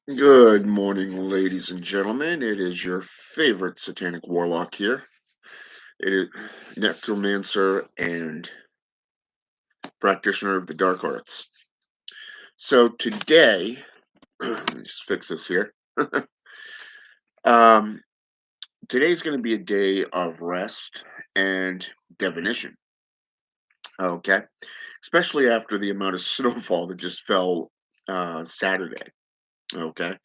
Good morning, ladies and gentlemen. It is your favorite satanic warlock here. It is necromancer and practitioner of the dark arts. So today, let me just fix this here. um, Today's going to be a day of rest and divination. Okay, especially after the amount of snowfall that just fell Saturday. Okay,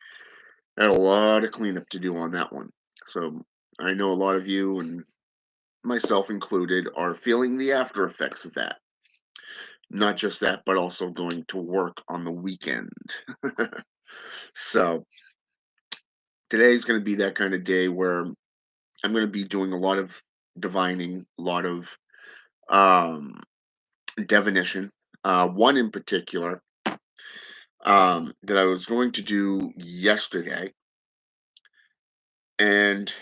had a lot of cleanup to do on that one. So I know a lot of you and myself included, are feeling the after effects of that. Not just that, but also going to work on the weekend. So today's going to be that kind of day where I'm going to be doing a lot of divining, a lot of um, divination. One in particular that I was going to do yesterday, and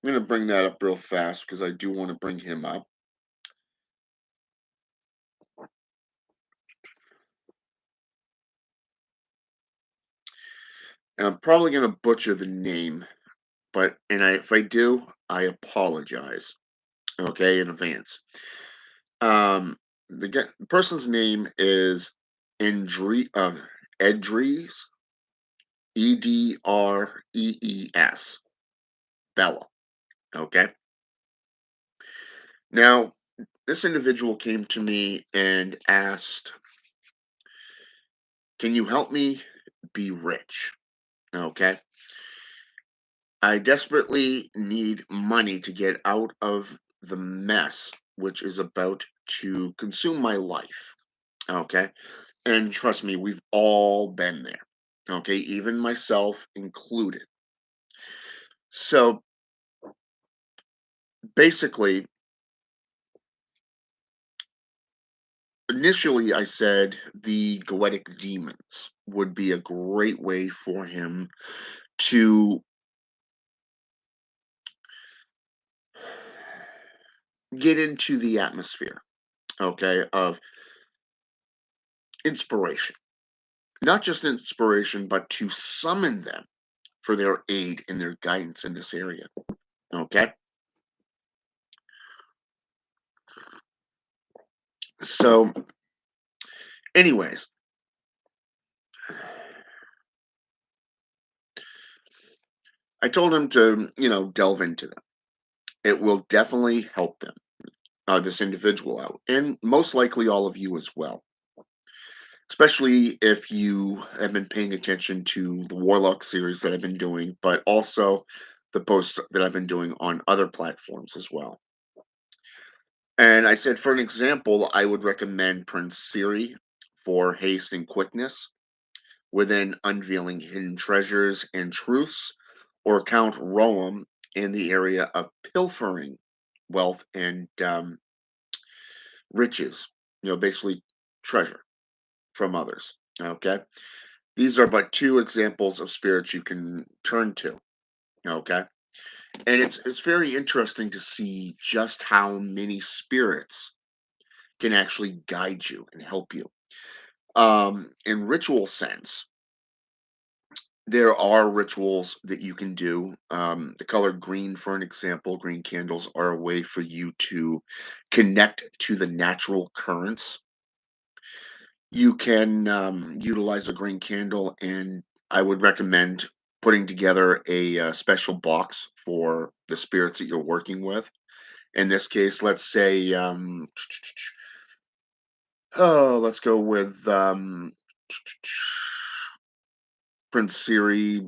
I'm going to bring that up real fast because I do want to bring him up. And I'm probably going to butcher the name, but if I do, I apologize. Okay, in advance. Um, the person's name is Edrees, Edrees, Bella. Okay. Now, this individual came to me and asked, "Can you help me be rich?" Okay. I desperately need money to get out of the mess which is about to consume my life. Okay. And trust me, we've all been there. Okay. Even myself included. So basically, initially I said the goetic demons would be a great way for him to get into the atmosphere, okay, of inspiration. Not just inspiration, but to summon them for their aid and their guidance in this area. Okay. So, anyways, I told him to, delve into them. It will definitely help them, this individual out, and most likely all of you as well. Especially if you have been paying attention to the Warlock series that I've been doing, but also the posts that I've been doing on other platforms as well. And I said, for an example, I would recommend Prince Siri for haste and quickness within unveiling hidden treasures and truths, or Count Roam in the area of pilfering wealth and riches, basically treasure from others. Okay. These are but two examples of spirits you can turn to. Okay. And it's very interesting to see just how many spirits can actually guide you and help you. In ritual sense, there are rituals that you can do. The color green, for an example, green candles are a way for you to connect to the natural currents. You can utilize a green candle, and I would recommend putting together a special box for the spirits that you're working with. In this case, let's say, oh, let's go with Prince Siri,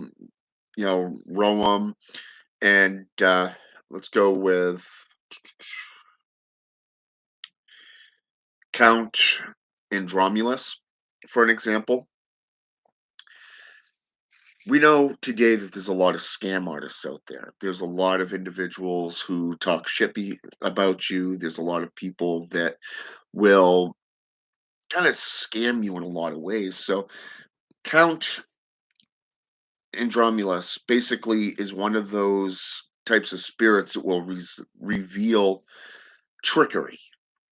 Roam, and let's go with Count Andromulus, for an example. We know today that there's a lot of scam artists out there. There's a lot of individuals who talk shippy about you. There's a lot of people that will kind of scam you in a lot of ways. So Count Andromulus basically is one of those types of spirits that will reveal trickery.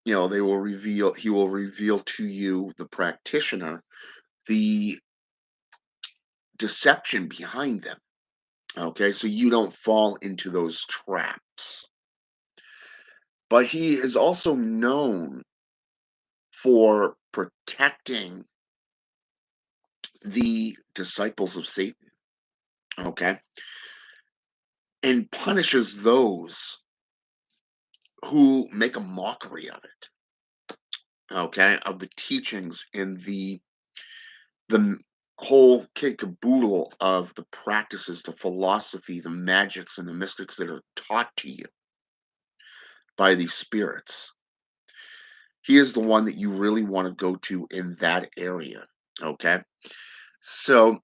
They will reveal he will reveal to you, the practitioner, the deception behind them. Okay, so you don't fall into those traps. But he is also known for protecting the disciples of Satan, okay, and punishes those who make a mockery of it, okay, of the teachings and the whole kit caboodle of the practices, the philosophy, the magics, and the mystics that are taught to you by these spirits. He is the one that you really want to go to in that area. Okay. So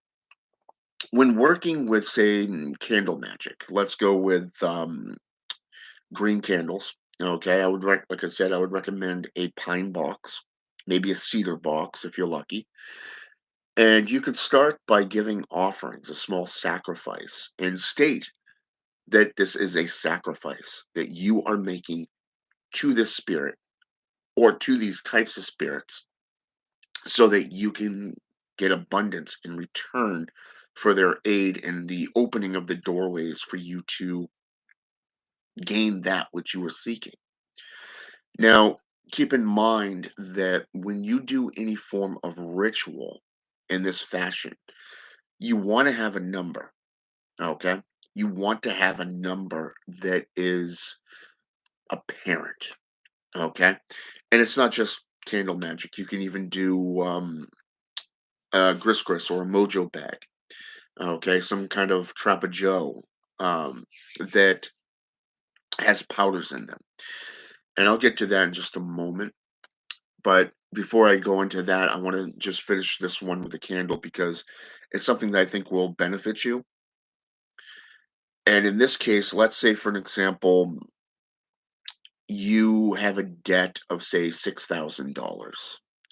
when working with, say, candle magic, let's go with green candles. Okay. Like I said, I would recommend a pine box, maybe a cedar box if you're lucky. And you could start by giving offerings, a small sacrifice, and state that this is a sacrifice that you are making to this spirit or to these types of spirits so that you can get abundance in return for their aid in the opening of the doorways for you to gain that which you are seeking. Now, keep in mind that when you do any form of ritual in this fashion, you want to have a number, okay? You want to have a number that is apparent, okay? And it's not just candle magic. You can even do gris gris or a mojo bag, okay? Some kind of trappa joe that has powders in them. And I'll get to that in just a moment. But before I go into that, I want to just finish this one with a candle because it's something that I think will benefit you. And in this case, let's say, for an example, you have a debt of, say, $6,000.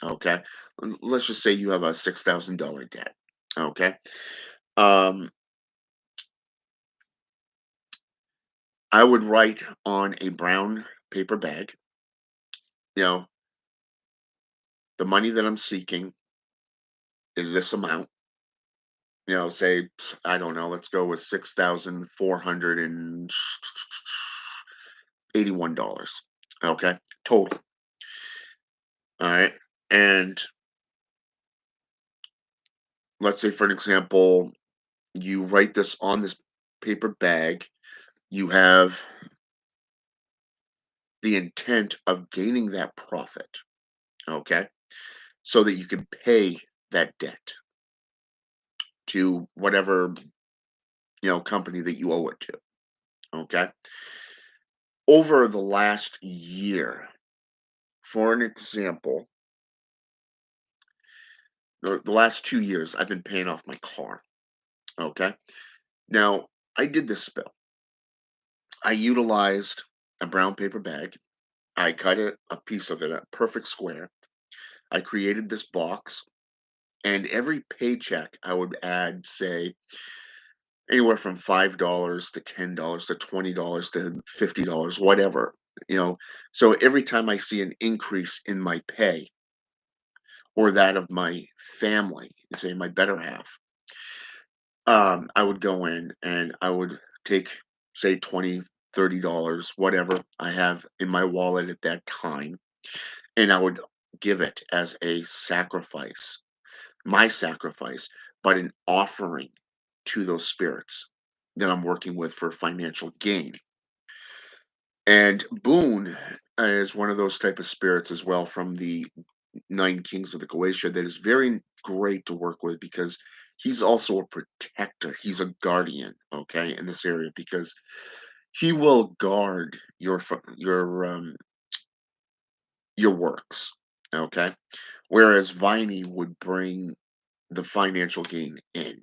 Okay. Let's just say you have a $6,000 debt. Okay. Um, I would write on a brown paper bag, you know, the money that I'm seeking is this amount. Say, I don't know, let's go with $6,481. Okay. Total. All right. And let's say, for an example, you write this on this paper bag. You have the intent of gaining that profit, okay, so that you can pay that debt to whatever, company that you owe it to, okay? Over the last year, for an example, the last 2 years, I've been paying off my car, okay? Now, I did this spill. I utilized a brown paper bag. I cut a piece of it, a perfect square. I created this box, and every paycheck I would add, say, anywhere from $5 to $10 to $20 to $50, whatever, you know. So every time I see an increase in my pay or that of my family, say my better half, I would go in and I would take, say, 20, $30, whatever I have in my wallet at that time, and I would give it as a sacrifice, my sacrifice, but an offering to those spirits that I'm working with for financial gain. And Boone is one of those type of spirits as well from the Nine Kings of the Goetia that is very great to work with because he's also a protector. He's a guardian, okay, in this area because he will guard your works, okay. Whereas Viney would bring the financial gain in.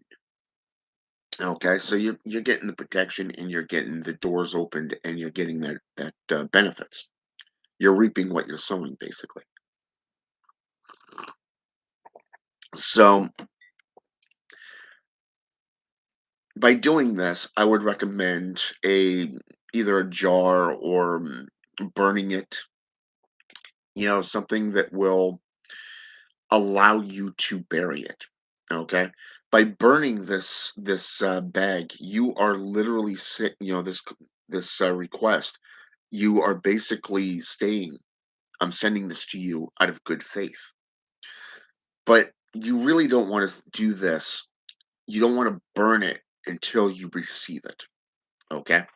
Okay, so you're getting the protection and you're getting the doors opened and you're getting that benefits. You're reaping what you're sowing, basically. So by doing this, I would recommend either a jar or burning it, something that will allow you to bury it. Okay. By burning this bag, you are literally this request. You are basically saying, "I'm sending this to you out of good faith." But you really don't want to do this. You don't want to burn it until you receive it. Okay,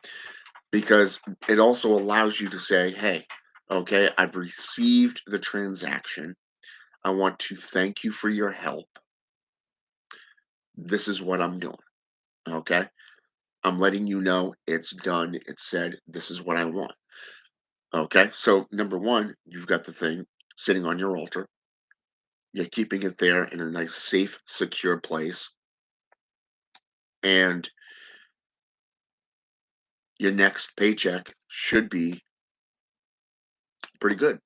because it also allows you to say, "Hey, okay, I've received the transaction. I want to thank you for your help. This is what I'm doing." Okay. I'm letting you know it's done. It's said, this is what I want. Okay. So, number one, you've got the thing sitting on your altar. You're keeping it there in a nice, safe, secure place. And your next paycheck should be pretty good.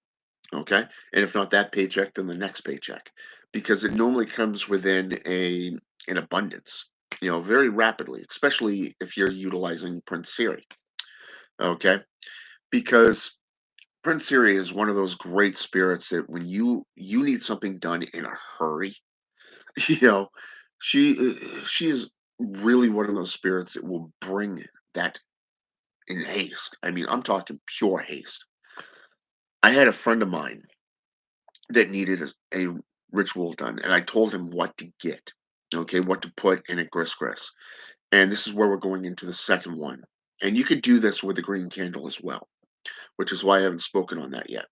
Okay. And if not that paycheck, then the next paycheck, because it normally comes within an abundance, very rapidly, especially if you're utilizing Prince Siri. Okay. Because Prince Siri is one of those great spirits that when you need something done in a hurry, you know, she is really one of those spirits that will bring that in haste. I mean, I'm talking pure haste. I had a friend of mine that needed a ritual done, and I told him what to get, okay, what to put in a grist. And this is where we're going into the second one. And you could do this with a green candle as well, which is why I haven't spoken on that yet.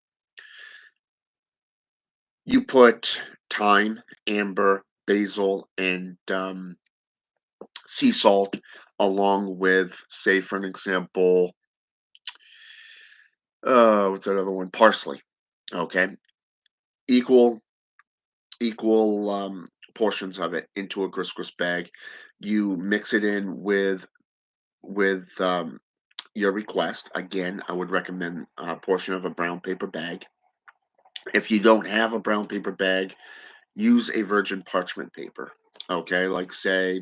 You put thyme, amber, basil, and sea salt, along with, say, for an example, what's that other one? Parsley. Okay, equal equal portions of it into a grist bag. You mix it in with your request. Again, I would recommend a portion of a brown paper bag. If you don't have a brown paper bag, use a virgin parchment paper. Okay, like say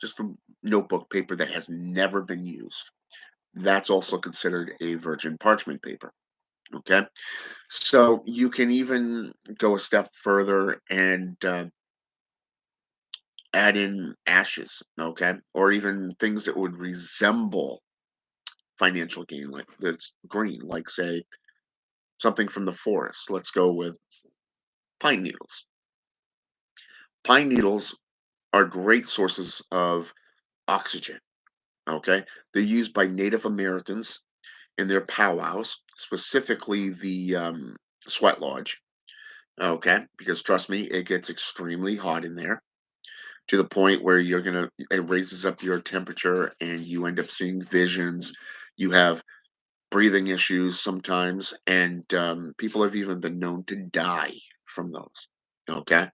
just a notebook paper that has never been used. That's also considered a virgin parchment paper. Okay, so you can even go a step further and add in ashes. Okay, or even things that would resemble financial gain, like that's green, like say something from the forest. Let's go with pine needles. Pine needles are great sources of oxygen. Okay, they're used by Native Americans in their powwows, specifically the sweat lodge. Okay, because trust me, it gets extremely hot in there to the point where it raises up your temperature and you end up seeing visions. You have breathing issues sometimes, and people have even been known to die from those. Okay,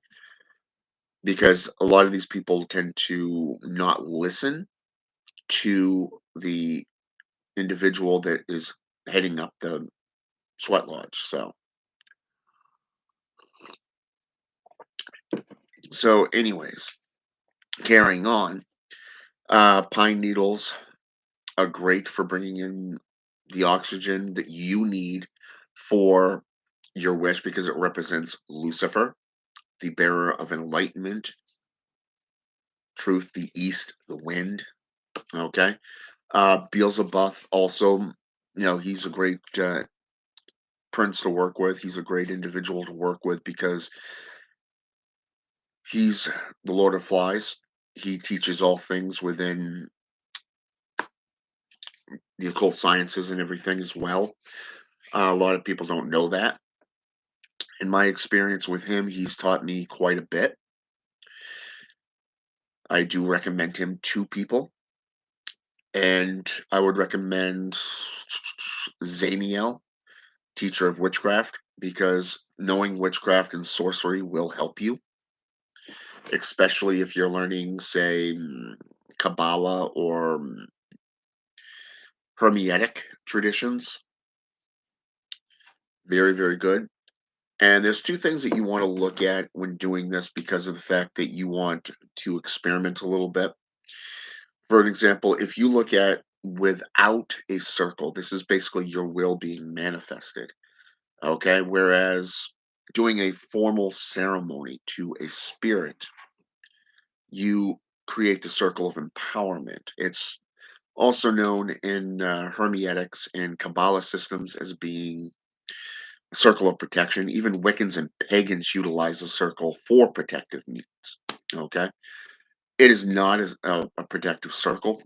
because a lot of these people tend to not listen to the individual that is heading up the sweat lodge. So, anyways, carrying on, pine needles are great for bringing in the oxygen that you need for your wish because it represents Lucifer, the bearer of enlightenment, truth, the east, the wind. Okay. Beelzebub also, he's a great prince to work with. He's a great individual to work with because he's the Lord of Flies. He teaches all things within the occult sciences and everything as well. A lot of people don't know that. In my experience with him, he's taught me quite a bit. I do recommend him to people, and I would recommend Zaniel, teacher of witchcraft, because knowing witchcraft and sorcery will help you, especially if you're learning, say, Kabbalah or Hermetic traditions. Very, very good. And there's two things that you want to look at when doing this because of the fact that you want to experiment a little bit. For an example, if you look at without a circle, this is basically your will being manifested. Okay. Whereas doing a formal ceremony to a spirit, you create the circle of empowerment. It's also known in Hermetics and Kabbalah systems as being a circle of protection. Even Wiccans and pagans utilize the circle for protective means. Okay. It is not as a protective circle.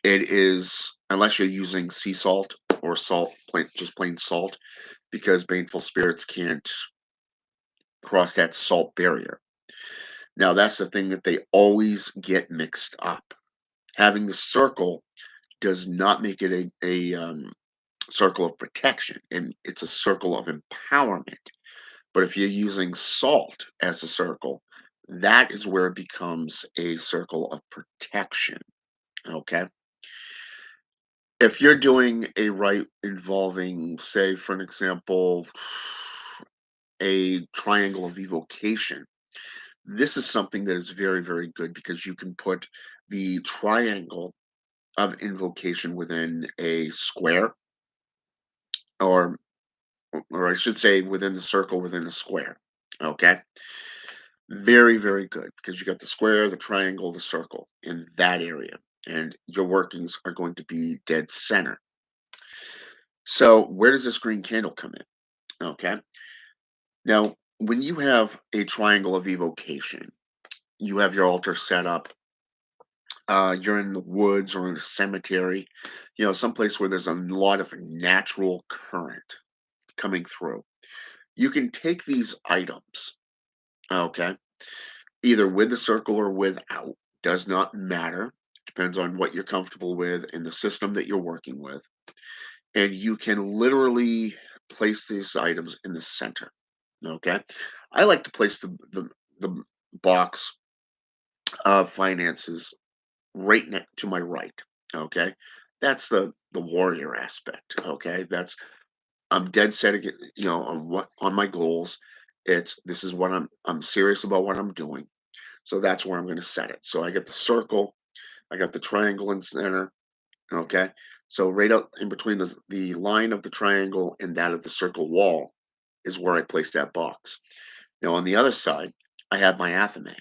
It is, unless you're using sea salt or salt, just plain salt, because baneful spirits can't cross that salt barrier. Now, that's the thing that they always get mixed up. Having the circle does not make it a circle of protection, and it's a circle of empowerment. But if you're using salt as a circle, that is where it becomes a circle of protection. Okay. If you're doing a rite involving, say, for an example, a triangle of evocation, this is something that is very, very good because you can put the triangle of invocation within a square, or or I should say within the circle within a square. Okay. Very, very good because you got the square, the triangle, the circle in that area. And your workings are going to be dead center. So where does this green candle come in? Okay. Now, when you have a triangle of evocation, you have your altar set up. You're in the woods or in a cemetery, someplace where there's a lot of natural current coming through. You can take these items, okay, either with the circle or without, does not matter. Depends on what you're comfortable with and the system that you're working with. And you can literally place these items in the center. Okay. I like to place the box of finances right next to my right. Okay. That's the warrior aspect. Okay. That's I'm dead set again, on my goals. This is what I'm serious about what I'm doing. So that's where I'm going to set it. So I got the circle, I got the triangle in center. Okay. So right out in between the line of the triangle and that of the circle wall is where I place that box. Now on the other side, I have my athame.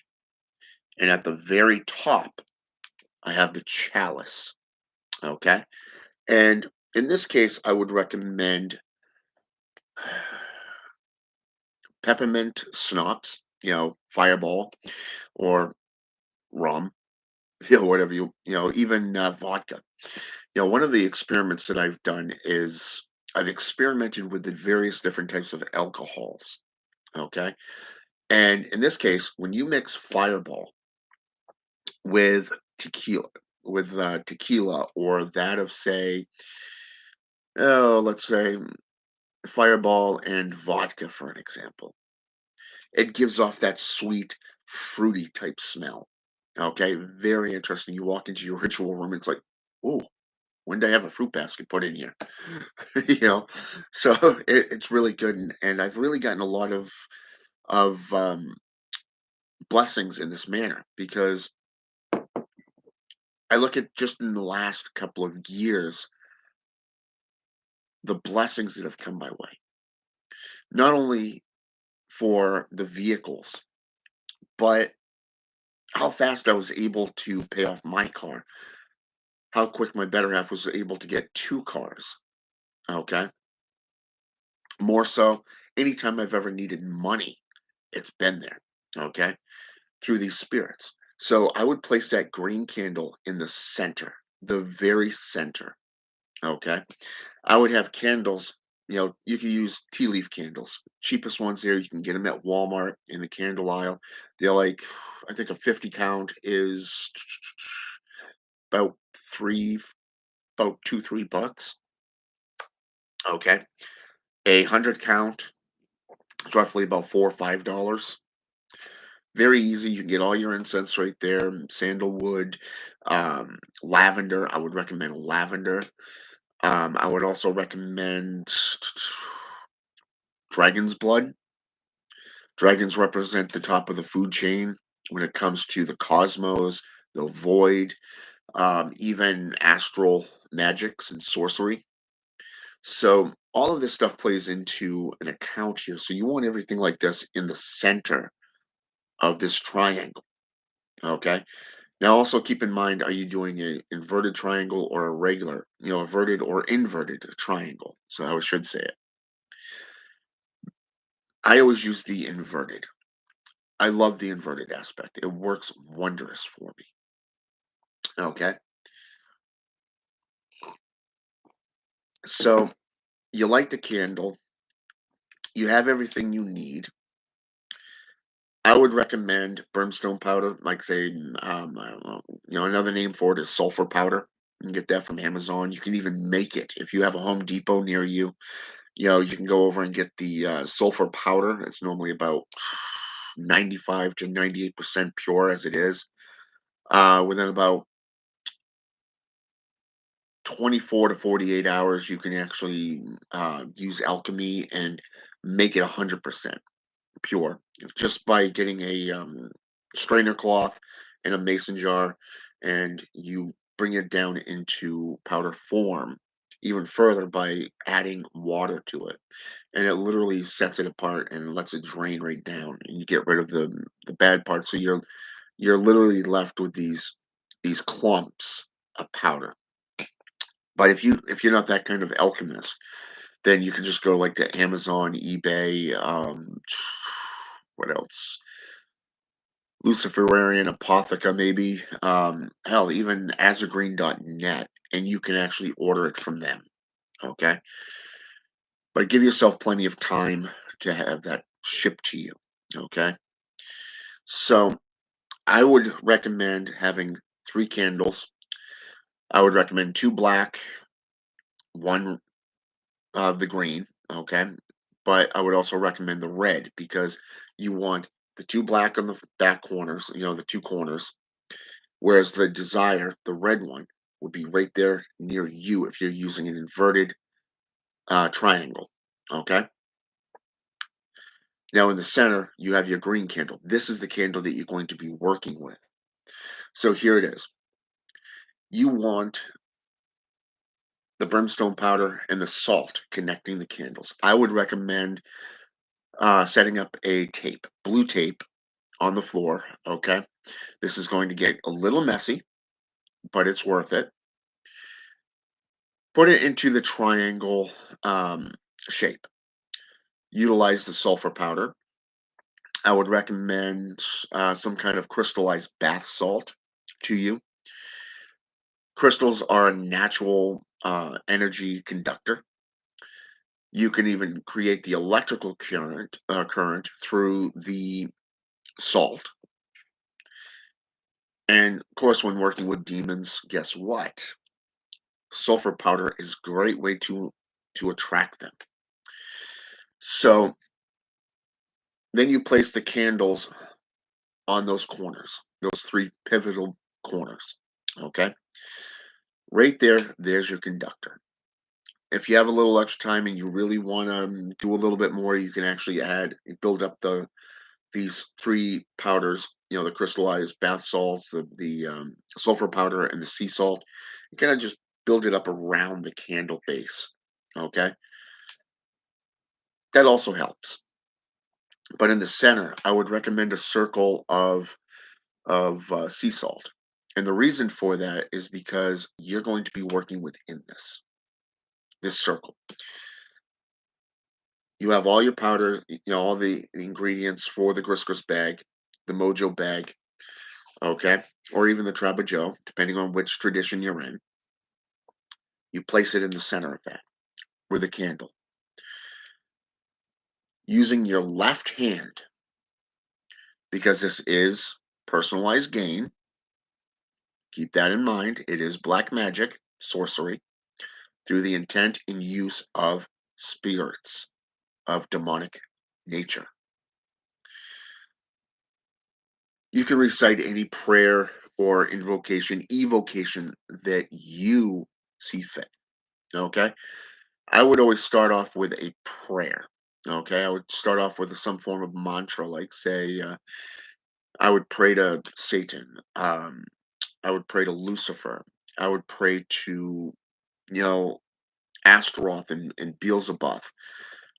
And at the very top, I have the chalice. Okay. And in this case, I would recommend peppermint schnapps, fireball or rum, whatever even vodka. One of the experiments that I've done is I've experimented with the various different types of alcohols. Okay. And in this case, when you mix fireball with tequila, tequila or that of, say, oh, let's say fireball and vodka, for an example, it gives off that sweet, fruity type smell. Okay. Very interesting. You walk into your ritual room, it's like, oh, when did I have a fruit basket put in here? you know, so it's really good, and I've really gotten a lot of blessings in this manner because I look at just in the last couple of years the blessings that have come my way, not only for the vehicles, but how fast I was able to pay off my car, how quick my better half was able to get two cars. Okay, more so, anytime I've ever needed money, it's been there. Okay, through these spirits. So I would place that green candle in the center, the very center. Okay. I would have candles. You can use tea leaf candles. Cheapest ones there. You can get them at Walmart in the candle aisle. They're like, I think a 50 count is about three, about $2, $3. Okay. 100 count is roughly about $4 or $5. Very easy. You can get all your incense right there. Sandalwood, lavender. I would recommend lavender. I would also recommend dragon's blood. Dragons represent the top of the food chain when it comes to the cosmos, the void, even astral magics and sorcery. So all of this stuff plays into an account here. So you want everything like this in the center of this triangle. Okay. Now also keep in mind, are you doing a inverted triangle or a regular, inverted or inverted triangle? So I should say it. I always use the inverted. I love the inverted aspect. It works wondrous for me. Okay. So you light the candle, you have everything you need. I would recommend brimstone powder, like say, I don't know, another name for it is sulfur powder. You can get that from Amazon. You can even make it if you have a Home Depot near you. You can go over and get the sulfur powder. It's normally about 95 to 98% pure as it is. Within about 24 to 48 hours, you can actually use alchemy and make it 100% pure just by getting a strainer cloth and a mason jar, and you bring it down into powder form even further by adding water to it, and it literally sets it apart and lets it drain right down, and you get rid of the bad parts. So you're literally left with these clumps of powder. But if you're not that kind of alchemist, then you can just go like to Amazon, eBay, what else? Luciferian Apotheca, maybe. Hell, even azurgreen.net, and you can actually order it from them. Okay, but give yourself plenty of time to have that shipped to you. Okay, so I would recommend having 3 candles. I would recommend 2 black, one of the green. Okay, but I would also recommend the red because you want the 2 black on the back corners. The 2 corners. Whereas the desire, the red one, would be right there near you if you're using an inverted triangle. Okay. Now in the center, you have your green candle. This is the candle that you're going to be working with. So here it is. You want the brimstone powder and the salt connecting the candles. I would recommend setting up a tape, blue tape on the floor. Okay. This is going to get a little messy, but it's worth it. Put it into the triangle shape. Utilize the sulfur powder. I would recommend some kind of crystallized bath salt to you. Crystals are a natural energy conductor. You can even create the electrical current through the salt. And of course, when working with demons, guess what? Sulfur powder is a great way to attract them. So then you place the candles on those corners, those 3 pivotal corners. Okay. Right there, there's your conductor. If you have a little extra time and you really want to do a little bit more, you can actually build up these 3 powders. The crystallized bath salts, the sulfur powder, and the sea salt. You kind of just build it up around the candle base. Okay, that also helps. But in the center, I would recommend a circle of sea salt. And the reason for that is because you're going to be working within this circle. You have all your powder, all the ingredients for the Griscus bag, the Mojo bag, okay, or even the Trabajo, depending on which tradition you're in. You place it in the center of that with a candle. Using your left hand, because this is personalized gain, keep that in mind. It is black magic, sorcery, through the intent and use of spirits of demonic nature. You can recite any prayer or invocation, evocation that you see fit. Okay. I would always start off with a prayer. Okay, I would start off with some form of mantra, like say, I would pray to Satan. I would pray to Lucifer. I would pray to, you know, Astaroth and Beelzebub.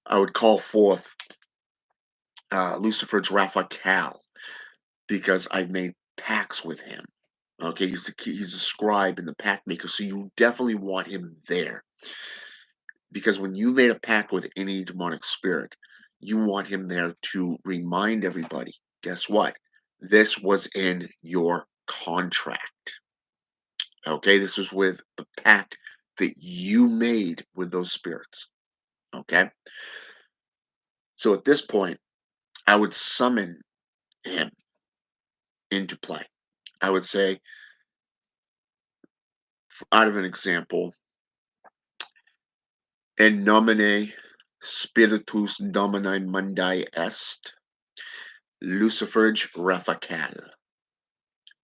I would call forth Lucifer's Raphael because I made pacts with him. Okay, he's the scribe and the pact maker, so you definitely want him there because when you made a pact with any demonic spirit, you want him there to remind everybody. Guess what? This was in your contract. Okay, this was with the pact that you made with those spirits. Okay, so at this point, I would summon him into play. I would say, out of an example, "En nomine Spiritus Domini Mundi est, Luciferge Raphael,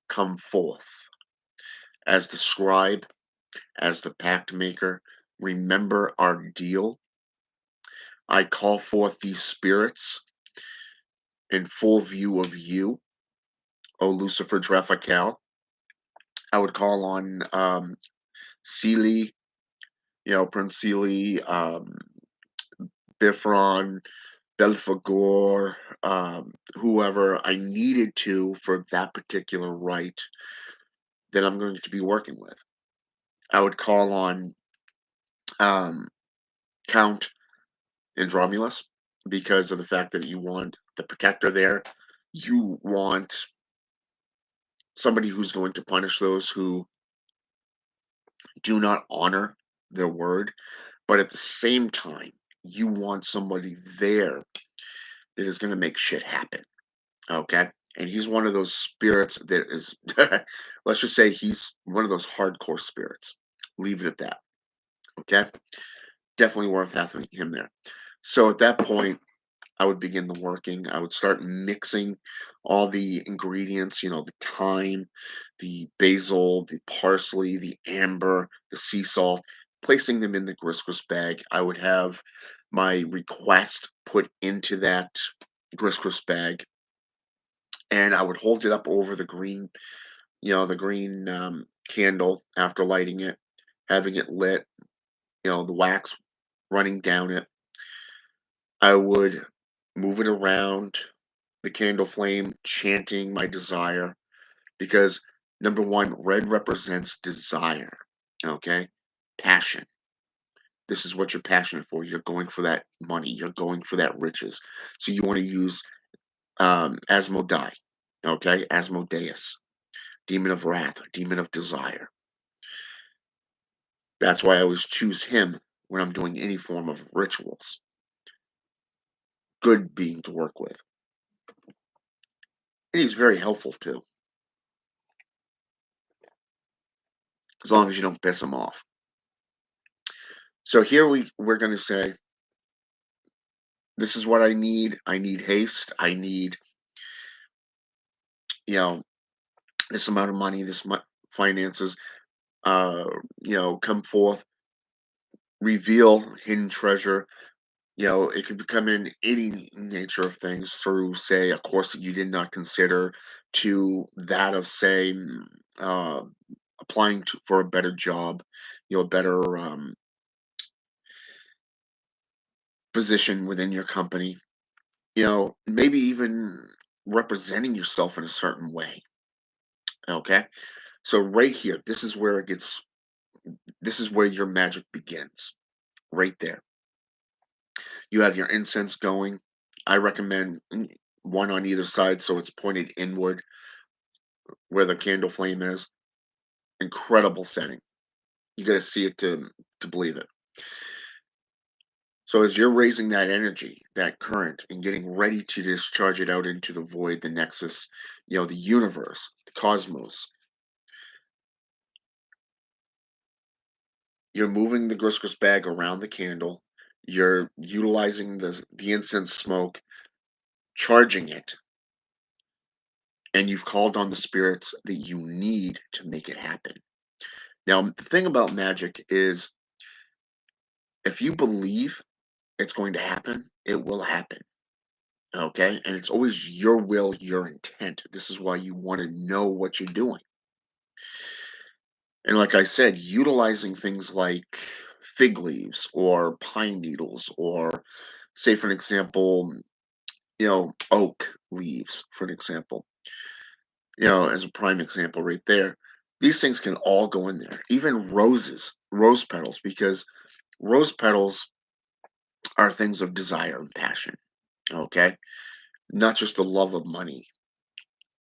come forth as the scribe, as the pact maker. Remember our deal. I call forth these spirits in full view of you, O Luciferge Raphael. I would call on Seely, Prince Seely, Bifron, Belphegor, whoever I needed to for that particular rite that I'm going to be working with. I would call on um, Count Andromulus because of the fact that you want the protector there. You want somebody who's going to punish those who do not honor their word, but at the same time, you want somebody there that is going to make shit happen. Okay. And he's one of those spirits that is, let's just say he's one of those hardcore spirits. Leave it at that. Okay. Definitely worth having him there. So at that point, I would begin the working. I would start mixing all the ingredients, the thyme, the basil, the parsley, the amber, the sea salt, placing them in the grist bag. I would have my request put into that grist bag and I would hold it up over the green candle after lighting it, having it lit, the wax running down it. I would move it around the candle flame, chanting my desire because number one, red represents desire, okay? Passion. This is what you're passionate for. You're going for that money. You're going for that riches. So you want to use Asmodai, okay? Asmodeus, demon of wrath, demon of desire. That's why I always choose him when I'm doing any form of rituals. Good being to work with. And he's very helpful too, as long as you don't piss him off. So here we're going to say, this is what I need. I need haste. I need, you know, this amount of money, finances, uh, come forth, reveal hidden treasure. It could become in any nature of things through, say, a course that you did not consider to that of, say, uh, applying for a better job, a better position within your company, maybe even representing yourself in a certain way. Okay. So right here, this is where your magic begins. Right there. You have your incense going. I recommend one on either side so it's pointed inward where the candle flame is. Incredible setting. You got to see it to believe it. So as you're raising that energy, that current, and getting ready to discharge it out into the void, the nexus, the universe, the cosmos, you're moving the griscus bag around the candle. You're utilizing the incense smoke, charging it, and you've called on the spirits that you need to make it happen. Now, the thing about magic is if you believe, it's going to happen, it will happen. Okay. And it's always your will, your intent. This is why you want to know what you're doing. And like I said, utilizing things like fig leaves or pine needles, or say, for an example, oak leaves, for an example, as a prime example right there. These things can all go in there. Even rose petals, because rose petals are things of desire and passion. Okay. Not just the love of money,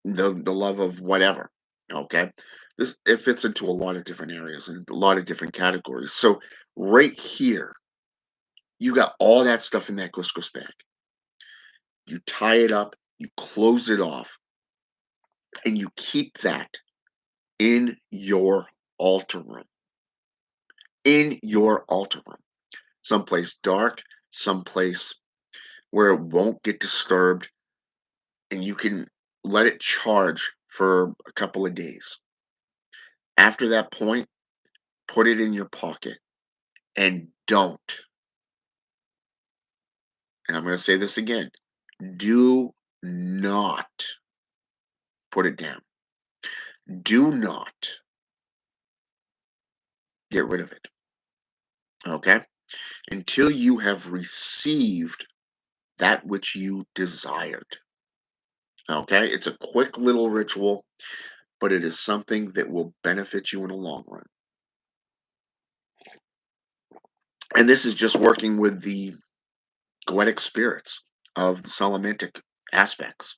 the love of whatever. Okay. This it fits into a lot of different areas and a lot of different categories. So right here, you got all that stuff in that couscous bag. You tie it up, you close it off, and you keep that in your altar room. In your altar room. Someplace dark, someplace where it won't get disturbed, and you can let it charge for a couple of days. After that point, put it in your pocket and don't, and I'm going to say this again, do not put it down. Do not get rid of it. Okay? Until you have received that which you desired. Okay? It's a quick little ritual, but it is something that will benefit you in the long run. And this is just working with the goetic spirits of the Solomonic aspects,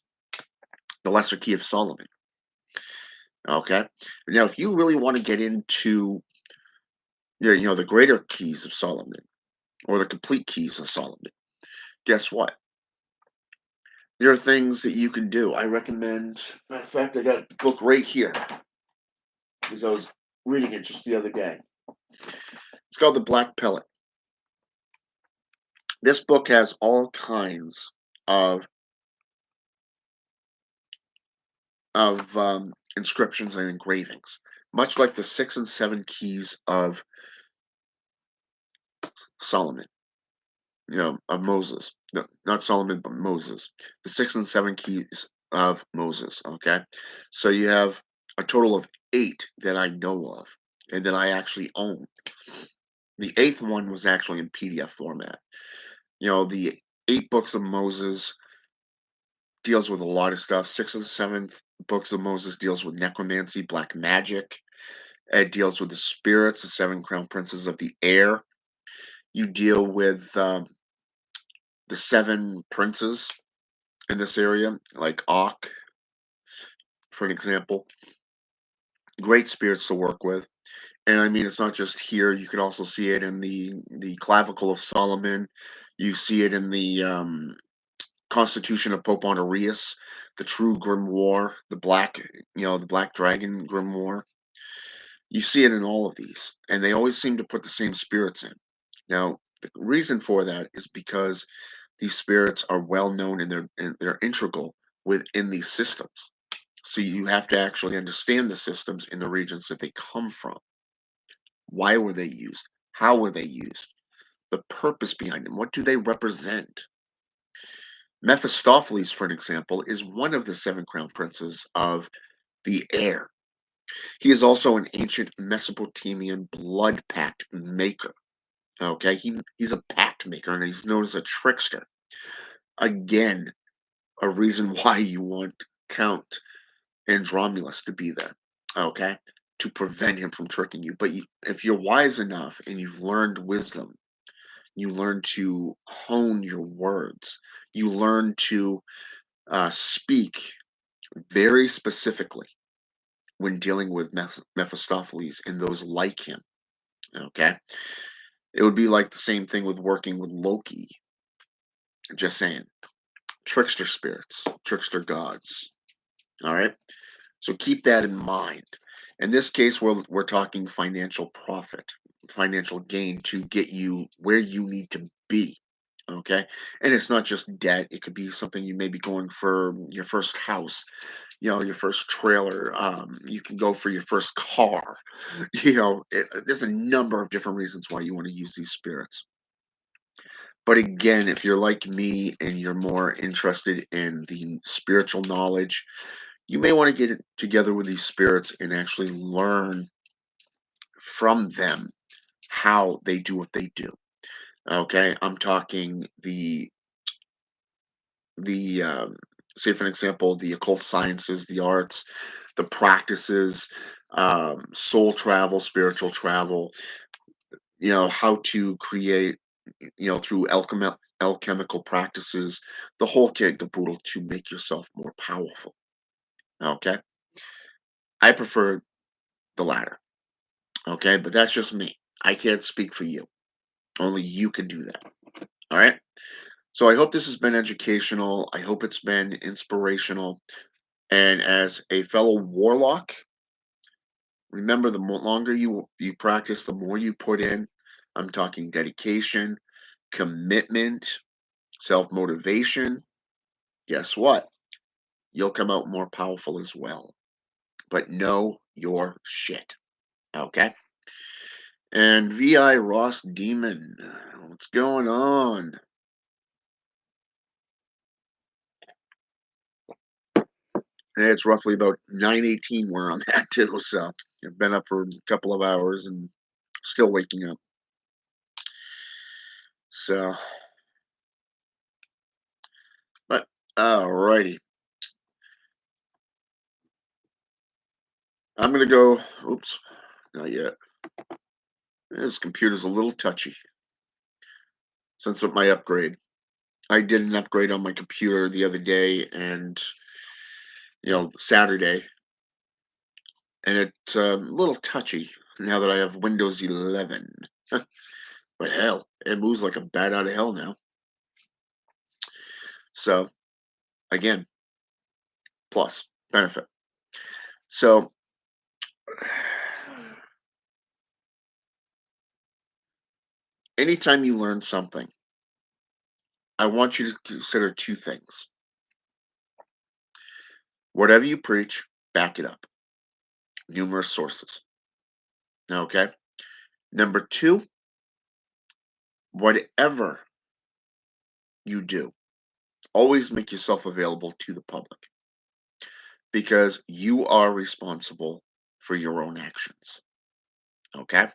the lesser key of Solomon. Okay? Now, if you really want to get into the greater keys of Solomon, or the complete keys of Solomon, guess what? There are things that you can do. I recommend, matter of fact, I got the book right here because I was reading it just the other day. It's called The Black Pellet. This book has all kinds of inscriptions and engravings, much like the 6 and 7 keys of Solomon, of Moses. No, not Solomon, but Moses. The 6 and 7 keys of Moses. Okay, so you have a total of 8 that I know of, and that I actually own. The eighth one was actually in PDF format. The 8 books of Moses deals with a lot of stuff. 6 and 7 books of Moses deals with necromancy, black magic. It deals with the spirits, the 7 crown princes of the air. You deal with the 7 princes in this area, like Ak, for an example. Great spirits to work with. And I mean, it's not just here. You could also see it in the clavicle of Solomon. You see it in the Constitution of Pope Honorius, the True Grimoire, the Black Dragon Grimoire. You see it in all of these, and they always seem to put the same spirits in. Now, the reason for that is because these spirits are well known, and they're integral within these systems. So you have to actually understand the systems in the regions that they come from. Why were they used? How were they used? The purpose behind them. What do they represent? Mephistopheles, for an example, is one of the 7 crown princes of the air. He is also an ancient Mesopotamian blood pact maker. Okay, he's a pact maker, and he's known as a trickster. Again, a reason why you want Count Andromulus to be there. Okay, to prevent him from tricking you. But if you're wise enough and you've learned wisdom, you learn to hone your words. You learn to speak very specifically when dealing with Mephistopheles and those like him. Okay, it would be like the same thing with working with Loki. Just saying, trickster spirits, trickster gods. All right, so keep that in mind. In this case, we're talking financial profit, financial gain to get you where you need to be. Okay, and it's not just debt. It could be something you may be going for your first house, your first trailer. You can go for your first car. There's a number of different reasons why you want to use these spirits. But again, if you're like me and you're more interested in the spiritual knowledge, you may want to get together with these spirits and actually learn from them how they do what they do. Okay, I'm talking the say for an example, the occult sciences, the arts, the practices, soul travel, spiritual travel. How to create, through alchemical practices, the whole kit caboodle to make yourself more powerful. Okay, I prefer the latter. Okay, but that's just me. I can't speak for you. Only you can do that. All right. So I hope this has been educational. I hope it's been inspirational. And as a fellow warlock, remember the longer you practice, the more you put in. I'm talking dedication, commitment, self-motivation. Guess what? You'll come out more powerful as well. But know your shit. Okay? And VI Ross Demon, what's going on? And it's roughly about 9:18 where I'm at too, so I've been up for a couple of hours and still waking up. So, but alrighty. I'm gonna go. Oops, not yet. This computer's a little touchy since of my upgrade. I did an upgrade on my computer the other day and Saturday, and it's a little touchy now that I have Windows 11. But hell, it moves like a bat out of hell now. So again, plus benefit. So anytime you learn something, I want you to consider two things. Whatever you preach, back it up. Numerous sources. Okay. Number two, whatever you do, always make yourself available to the public because you are responsible for your own actions. Okay.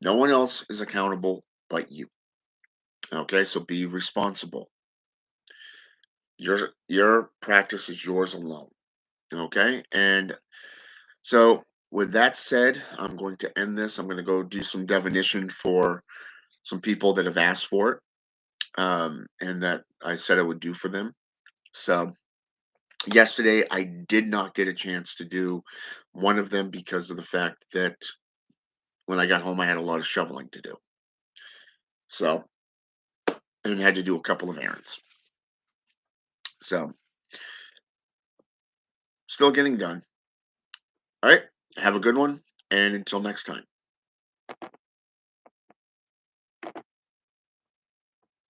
No one else is accountable but you. Okay. So be responsible. Your practice is yours alone. Okay. And so, with that said, I'm going to end this. I'm going to go do some divination for some people that have asked for it, and that I said I would do for them. So, yesterday I did not get a chance to do one of them because of the fact that when I got home, I had a lot of shoveling to do. So, and had to do a couple of errands. So, still getting done. All right. Have a good one. And until next time.